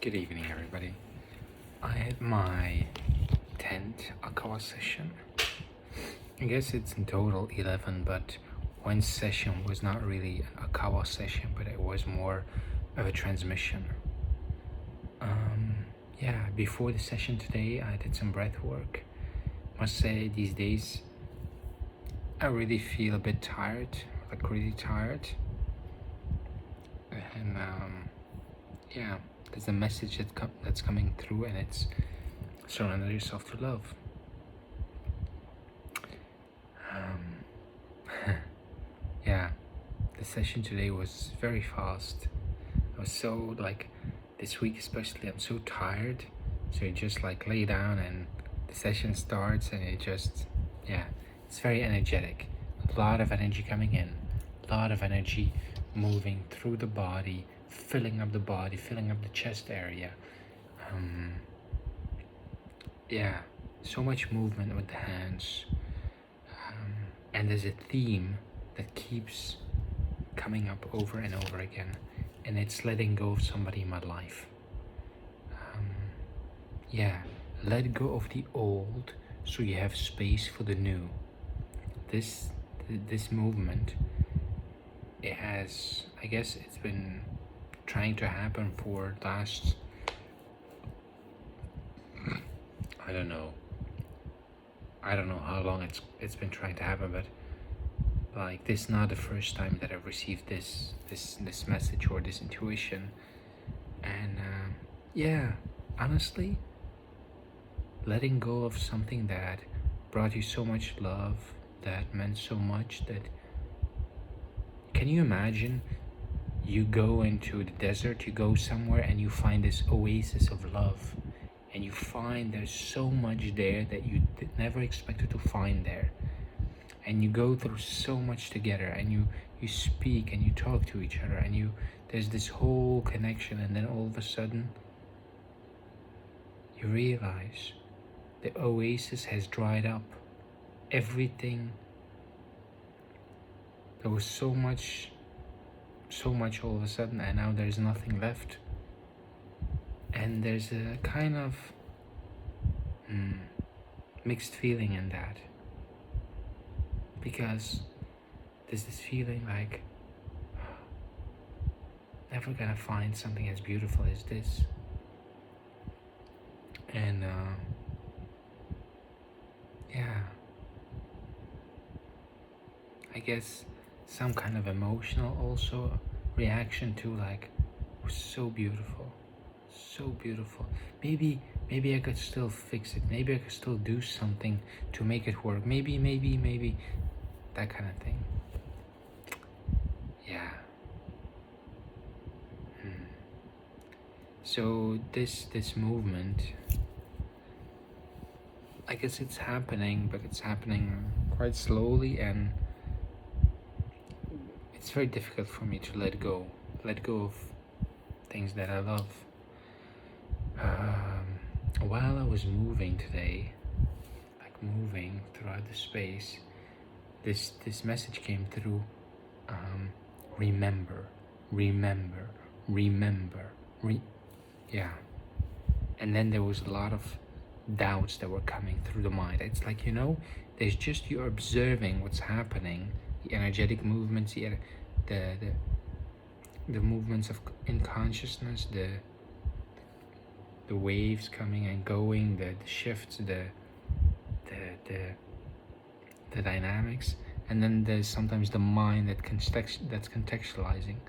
Good evening, everybody. I had my 10th Akawa session. I guess it's in total 11, but one session was not really an Akawa session, but it was more of a transmission. Before the session today, I did some breath work. Must say, these days, I really feel a bit tired, like really tired. And there's a message that's coming through, and it's surrender yourself to love. The session today was very fast. I was so this week especially, I'm so tired, so you just lay down and the session starts, and it's very energetic. A lot of energy coming in, a lot of energy moving through the body, filling up the chest area. So much movement with the hands, and there's a theme that keeps coming up over and over again, and it's letting go of somebody in my life. Let go of the old so you have space for the new. This movement, it's been trying to happen for last, I don't know how long it's been trying to happen, but this is not the first time that I've received this message or this intuition. And honestly, letting go of something that brought you so much love, that meant so much, that can you imagine you go into the desert, you go somewhere and you find this oasis of love, and you find there's so much there that you never expected to find there, and you go through so much together, and you speak and you talk to each other, and there's this whole connection, and then all of a sudden you realize the oasis has dried up. Everything, there was so much all of a sudden, and now there's nothing left. And there's a kind of mixed feeling in that, because there's this feeling like never gonna find something as beautiful as this. And I guess some kind of emotional also reaction to was so beautiful. Maybe I could still fix it. Maybe I could still do something to make it work. Maybe that kind of thing. So this movement, I guess it's happening, but it's happening quite slowly, and it's very difficult for me to let go of things that I love. While I was moving today, moving throughout the space, this message came through. Remember. And then there was a lot of doubts that were coming through the mind. It's there's just you observing what's happening, the energetic movements, the movements in consciousness, the waves coming and going, the shifts, the dynamics, and then there's sometimes the mind that's contextualizing,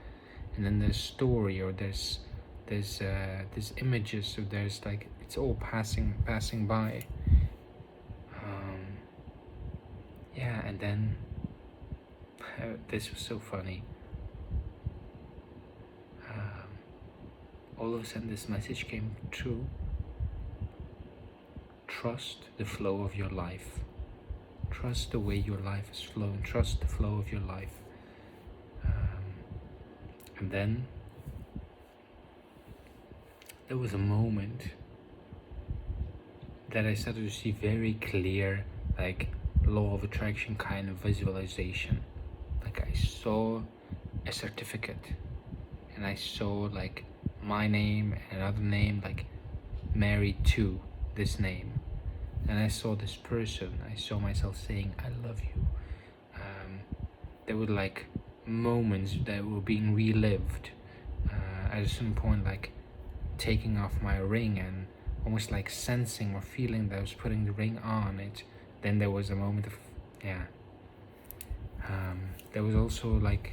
and then there's story, or there's images, so there's it's all passing by. And then this was so funny. All of a sudden this message came true. Trust the flow of your life. Trust the way your life is flowing. Trust the flow of your life. And then there was a moment that I started to see very clear, law of attraction kind of visualization. I saw a certificate, and I saw my name and another name, like married to this name. And I saw this person, I saw myself saying, I love you. There were like moments that were being relived. At a certain point, like taking off my ring and almost like sensing or feeling that I was putting the ring on it. Then there was a moment of, there was also like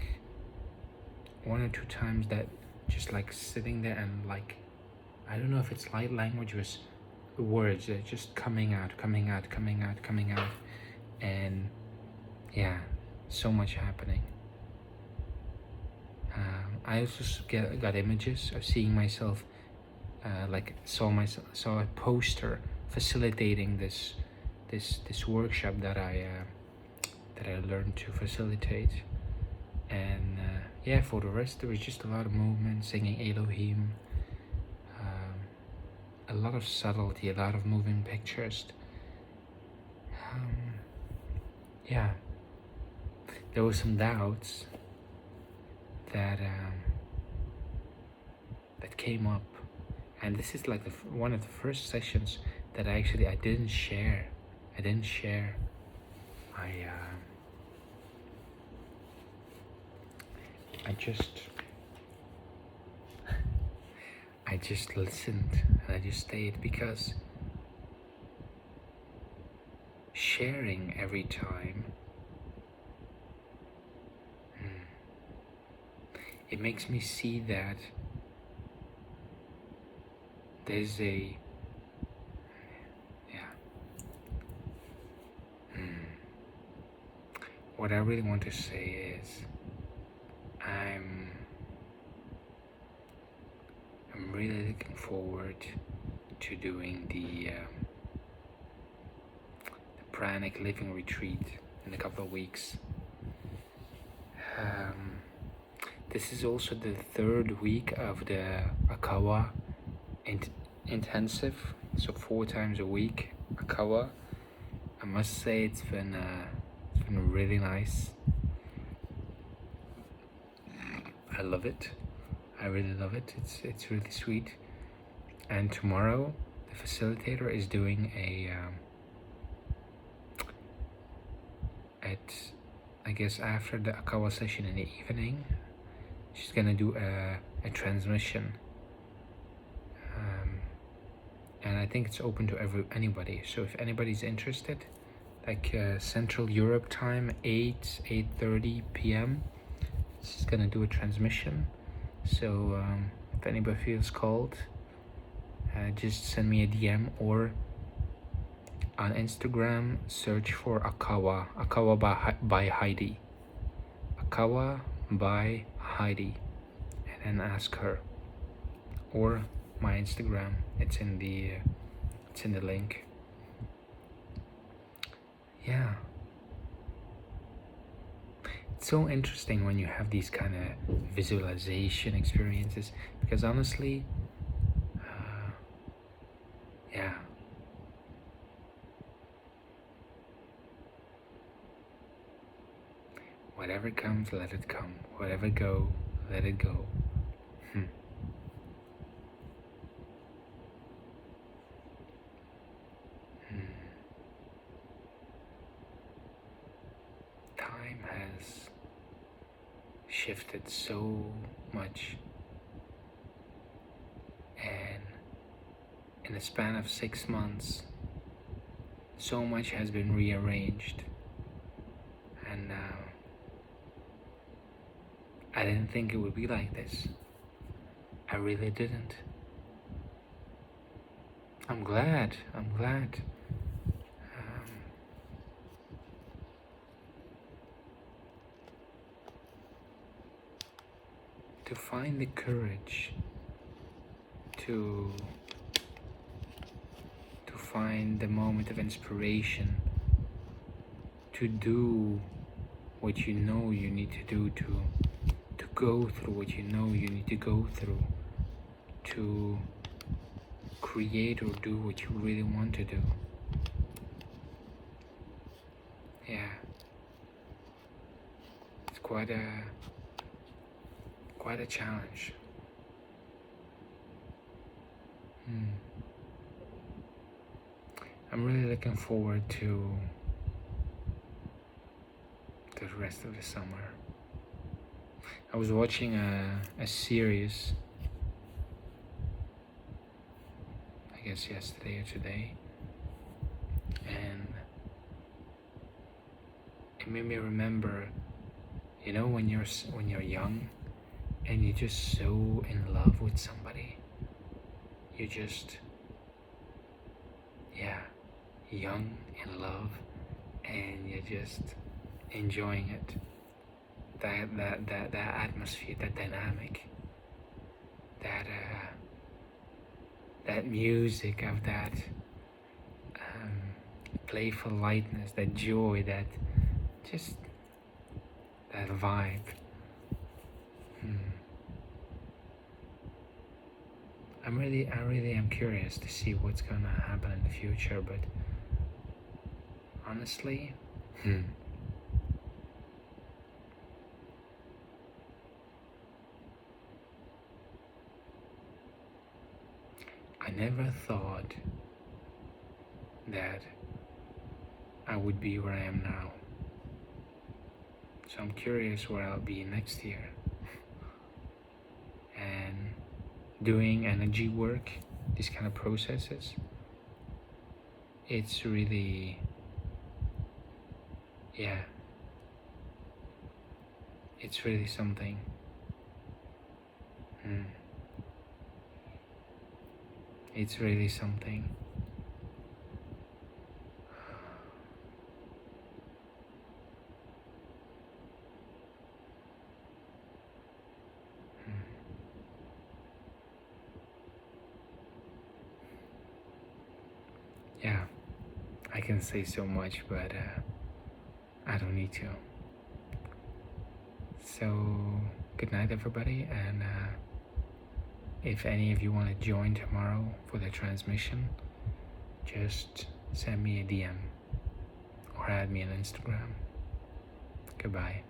1 or 2 times that just like sitting there and like, I don't know if it's light language or words that just coming out, and so much happening. I also got images of seeing myself, saw a poster facilitating this workshop that I learned to facilitate. And for the rest, there was just a lot of movement, singing Elohim, a lot of subtlety, a lot of moving pictures. There were some doubts that came up, and this is like one of the first sessions that I didn't share. I just listened and I just stayed, because sharing every time, it makes me see that there's what I really want to say is I'm really looking forward to doing the pranic living retreat in a couple of weeks. This is also the 3rd week of the Akawa intensive, so 4 times a week Akawa. I must say it's been really nice. I love it. I really love it. It's really sweet. And tomorrow, the facilitator is doing after the Akawa session in the evening, she's gonna do a transmission. And I think it's open to anybody. So if anybody's interested, like Central Europe time, 8:30 p.m. She's gonna do a transmission. So if anybody feels called, just send me a DM, or on Instagram search for Akawa by Heidi, Akawa by Heidi, and then ask her, or my Instagram. It's in the link. It's so interesting when you have these kind of visualization experiences, because honestly, whatever comes, let it come. Whatever go, let it go. Time has shifted so much, and in a span of 6 months, so much has been rearranged. And I didn't think it would be like this. I really didn't. I'm glad. To find the courage to find the moment of inspiration, to do what you know you need to do, to go through what you know you need to go through, to create or do what you really want to do. It's quite a challenge. I'm really looking forward to the rest of the summer. I was watching a series, I guess yesterday or today, and it made me remember, you know, when you're young and you're just so in love with somebody, you just, yeah, young in love, and you're just enjoying it. That atmosphere, that dynamic, that music of that playful lightness, that joy, that just that vibe. I really am curious to see what's gonna happen in the future, but honestly, I never thought that I would be where I am now. So I'm curious where I'll be next year. And doing energy work, these kind of processes, it's really, yeah, it's really something. It's really something. Yeah, I can say so much, but I don't need to. So, good night, everybody, and if any of you want to join tomorrow for the transmission, just send me a DM or add me on Instagram. Goodbye.